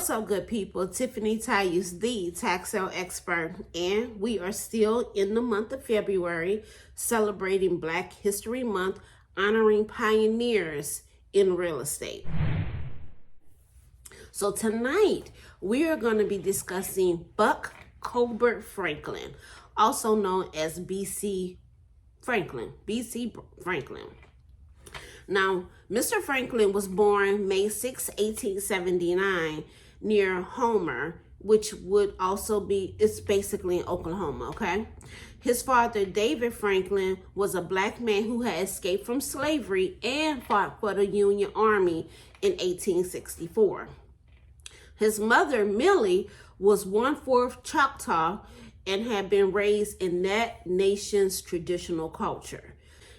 What's up, good people? Tiffany Tyus, the tax sale expert, and we are still in the month of February celebrating Black History Month, honoring pioneers in real estate. So tonight we are going to be discussing Buck Colbert Franklin, also known as B.C. Franklin. Now, Mr. Franklin was born May 6, 1879, near Homer, which would also be, it's basically in Oklahoma, okay? His father, David Franklin, was a black man who had escaped from slavery and fought for the Union Army in 1864. His mother, Millie, was 1/4 Choctaw and had been raised in that nation's traditional culture.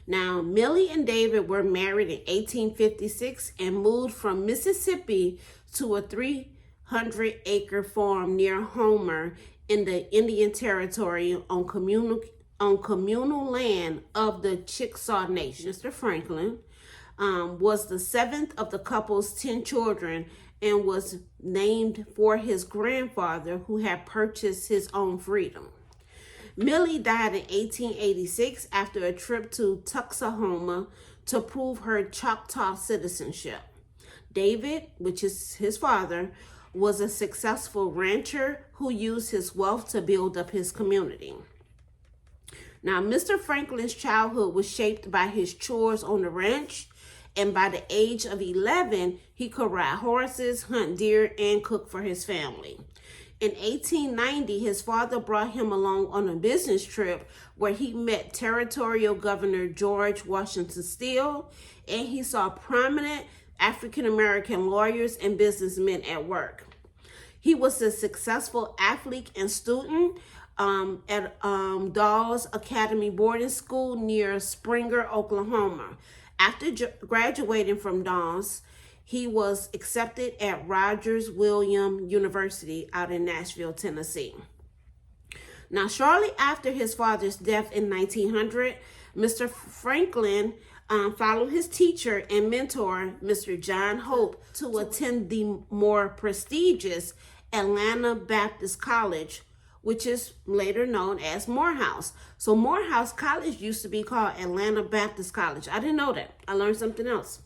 Now, Millie and David were married in 1856 and moved from Mississippi to a 300-acre farm near Homer in the Indian Territory on communal land of the Chickasaw Nation. Mr. Franklin was the seventh of the couple's 10 children and was named for his grandfather, who had purchased his own freedom. Millie died in 1886 after a trip to Tuxahoma to prove her Choctaw citizenship. David, which is his father, was a successful rancher who used his wealth to build up his community. Now, Mr. Franklin's childhood was shaped by his chores on the ranch, and by the age of 11, he could ride horses, hunt deer, and cook for his family. In 1890, his father brought him along on a business trip where he met Territorial Governor George Washington Steele, and he saw prominent African-American lawyers and businessmen at work. He was a successful athlete and student at Dawes Academy Boarding School near Springer, Oklahoma. After graduating from Dawes, he was accepted at Rogers Williams University out in Nashville, Tennessee. Now, shortly after his father's death in 1900, Mr. Franklin followed his teacher and mentor, Mr. John Hope, to attend the more prestigious Atlanta Baptist College, which is later known as Morehouse. So Morehouse College used to be called Atlanta Baptist College. I didn't know that. I learned something else.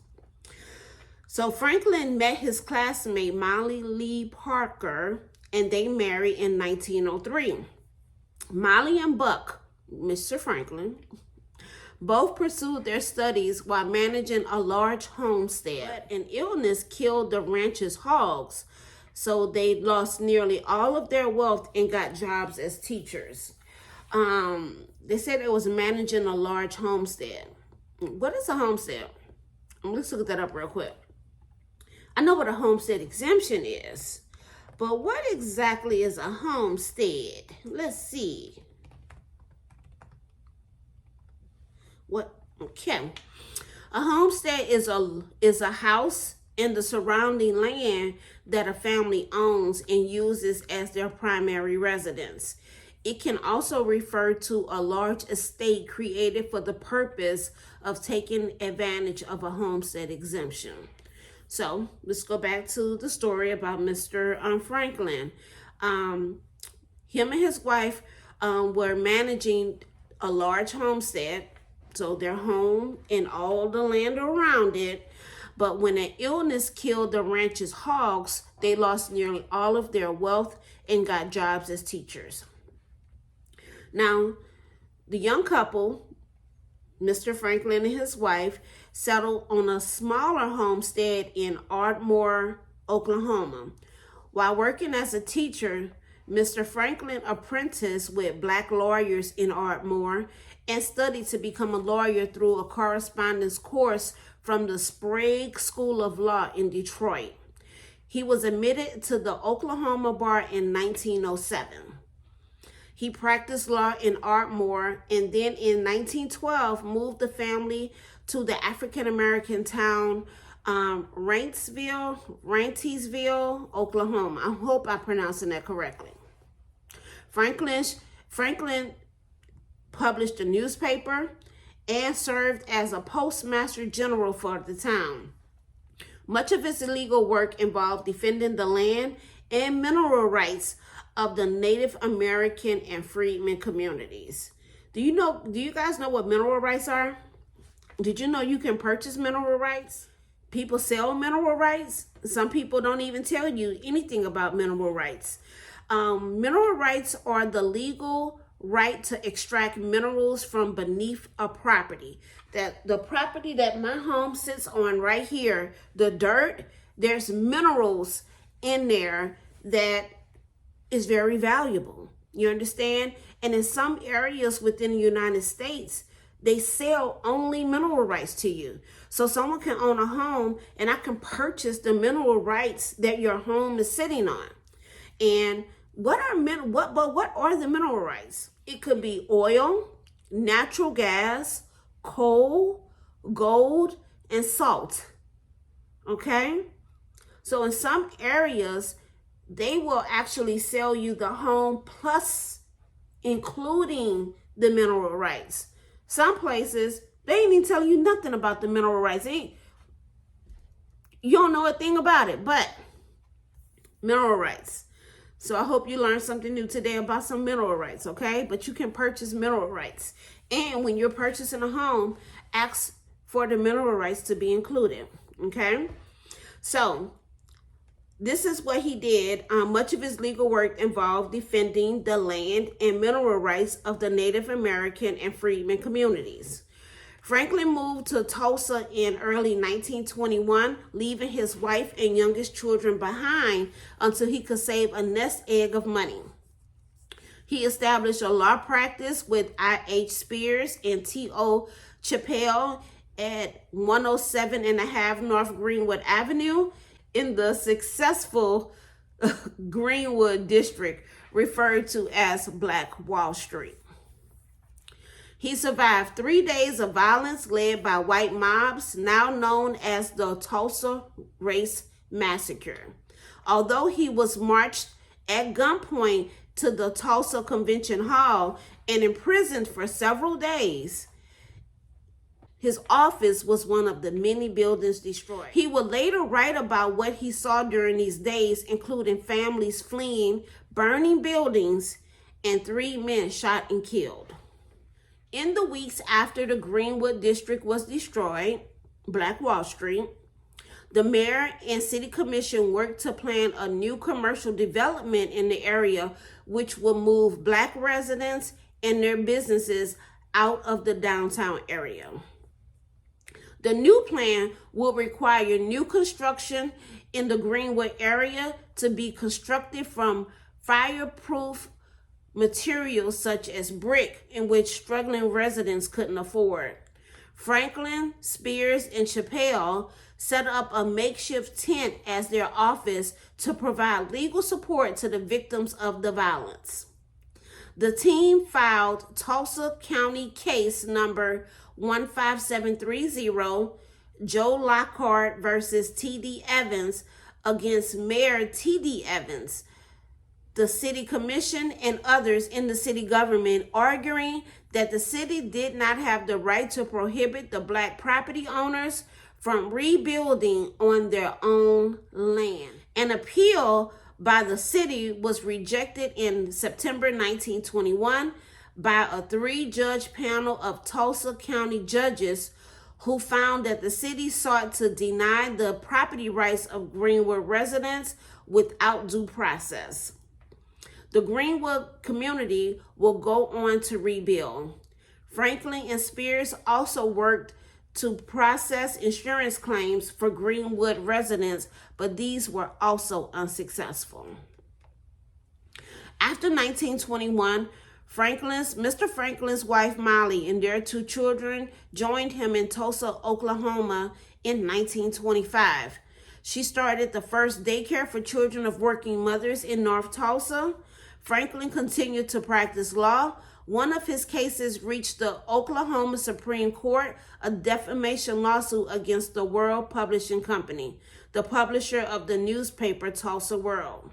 So Franklin met his classmate Molly Lee Parker, and they married in 1903. Molly and Buck, Mr. Franklin, both pursued their studies while managing a large homestead. An illness killed the ranch's hogs, so they lost nearly all of their wealth and got jobs as teachers. They said it was managing a large homestead. What is a homestead? Let's look that up real quick. I know what a homestead exemption is, but what exactly is a homestead? Let's see. Okay. A homestead is a house and the surrounding land that a family owns and uses as their primary residence. It can also refer to a large estate created for the purpose of taking advantage of a homestead exemption. So let's go back to the story about Mr. Franklin. Him and his wife were managing a large homestead, so their home and all the land around it. But when an illness killed the ranch's hogs, they lost nearly all of their wealth and got jobs as teachers. Now, the young couple, Mr. Franklin and his wife, settled on a smaller homestead in Ardmore, Oklahoma. While working as a teacher, Mr. Franklin apprenticed with black lawyers in Ardmore and studied to become a lawyer through a correspondence course from the Sprague School of Law in Detroit. He was admitted to the Oklahoma bar in 1907. He practiced law in Ardmore and then in 1912 moved the family to the African-American town Rantisville, Oklahoma. I hope I'm pronouncing that correctly. Franklin published a newspaper and served as a postmaster general for the town. Much of his illegal work involved defending the land and mineral rights of the Native American and freedmen communities. Do you guys know what mineral rights are? Did you know you can purchase mineral rights? People sell mineral rights. Some people don't even tell you anything about mineral rights. Mineral rights are the legal right to extract minerals from beneath a property. That the property that my home sits on right here, the dirt, there's minerals in there that is very valuable. You understand? And in some areas within the United States, they sell only mineral rights to you. So someone can own a home and I can purchase the mineral rights that your home is sitting on. And what are the mineral rights? It could be oil, natural gas, coal, gold, and salt. Okay? So in some areas, they will actually sell you the home plus including the mineral rights. Some places, they ain't even tell you nothing about the mineral rights. You don't know a thing about it, but mineral rights. So I hope you learned something new today about some mineral rights, okay? But you can purchase mineral rights. And when you're purchasing a home, ask for the mineral rights to be included, okay? So this is what he did. Much of his legal work involved defending the land and mineral rights of the Native American and freedmen communities. Franklin moved to Tulsa in early 1921, leaving his wife and youngest children behind until he could save a nest egg of money. He established a law practice with I.H. Spears and T.O. Chappell at 107.5 North Greenwood Avenue in the successful Greenwood district, referred to as Black Wall Street. He survived 3 days of violence led by white mobs, now known as the Tulsa Race Massacre. Although he was marched at gunpoint to the Tulsa Convention Hall and imprisoned for several days, his office was one of the many buildings destroyed. He would later write about what he saw during these days, including families fleeing, burning buildings, and 3 men shot and killed. In the weeks after the Greenwood district was destroyed, Black Wall Street, the mayor and city commission worked to plan a new commercial development in the area, which will move Black residents and their businesses out of the downtown area. The new plan will require new construction in the Greenwood area to be constructed from fireproof materials such as brick, in which struggling residents couldn't afford. Franklin, Spears, and Chappell set up a makeshift tent as their office to provide legal support to the victims of the violence. The team filed Tulsa County Case number 15730, Joe Lockhart versus T.D. Evans, against Mayor T.D. Evans, the city commission, and others in the city government, arguing that the city did not have the right to prohibit the Black property owners from rebuilding on their own land. An appeal by the city was rejected in September 1921 by a 3-judge panel of Tulsa County judges who found that the city sought to deny the property rights of Greenwood residents without due process. The Greenwood community will go on to rebuild. Franklin and Spears also worked to process insurance claims for Greenwood residents, but these were also unsuccessful. After 1921, Mr. Franklin's wife Molly and their 2 children joined him in Tulsa, Oklahoma in 1925. She started the first daycare for children of working mothers in North Tulsa. Franklin continued to practice law. One of his cases reached the Oklahoma Supreme Court, a defamation lawsuit against the World Publishing Company, the publisher of the newspaper Tulsa World.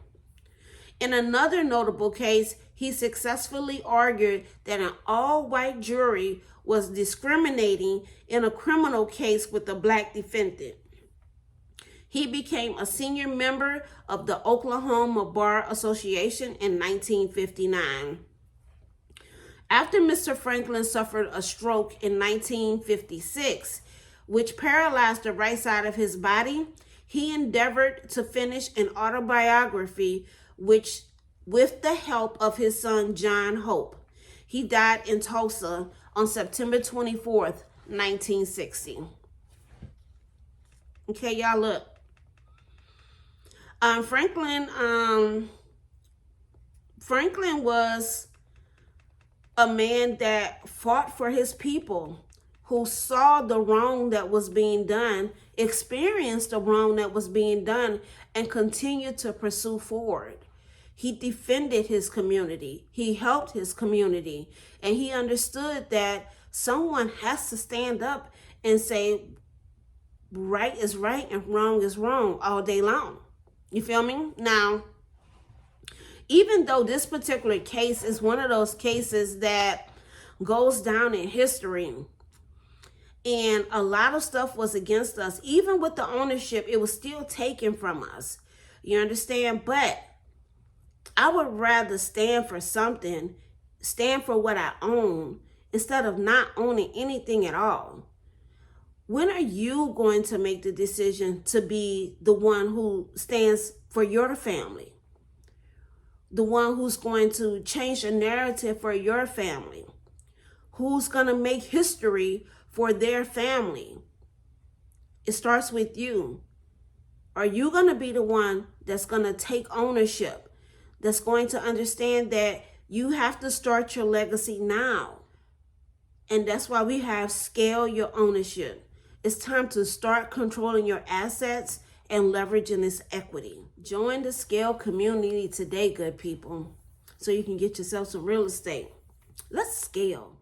In another notable case, he successfully argued that an all-white jury was discriminating in a criminal case with a Black defendant. He became a senior member of the Oklahoma Bar Association in 1959. After Mr. Franklin suffered a stroke in 1956, which paralyzed the right side of his body, he endeavored to finish an autobiography which, with the help of his son John Hope. He died in Tulsa on September 24th, 1960. Okay, y'all, look. Franklin was a man that fought for his people, who saw the wrong that was being done, experienced the wrong that was being done, and continued to pursue forward. He defended his community. He helped his community. And he understood that someone has to stand up and say, right is right and wrong is wrong all day long. You feel me? Now, even though this particular case is one of those cases that goes down in history, and a lot of stuff was against us, even with the ownership, it was still taken from us. You understand? But I would rather stand for something, stand for what I own, instead of not owning anything at all. When are you going to make the decision to be the one who stands for your family? The one who's going to change the narrative for your family? Who's going to make history for their family? It starts with you. Are you going to be the one that's going to take ownership? That's going to understand that you have to start your legacy now. And that's why we have Scale Your Ownership. It's time to start controlling your assets and leveraging this equity. Join the Scale community today, good people, so you can get yourself some real estate. Let's scale.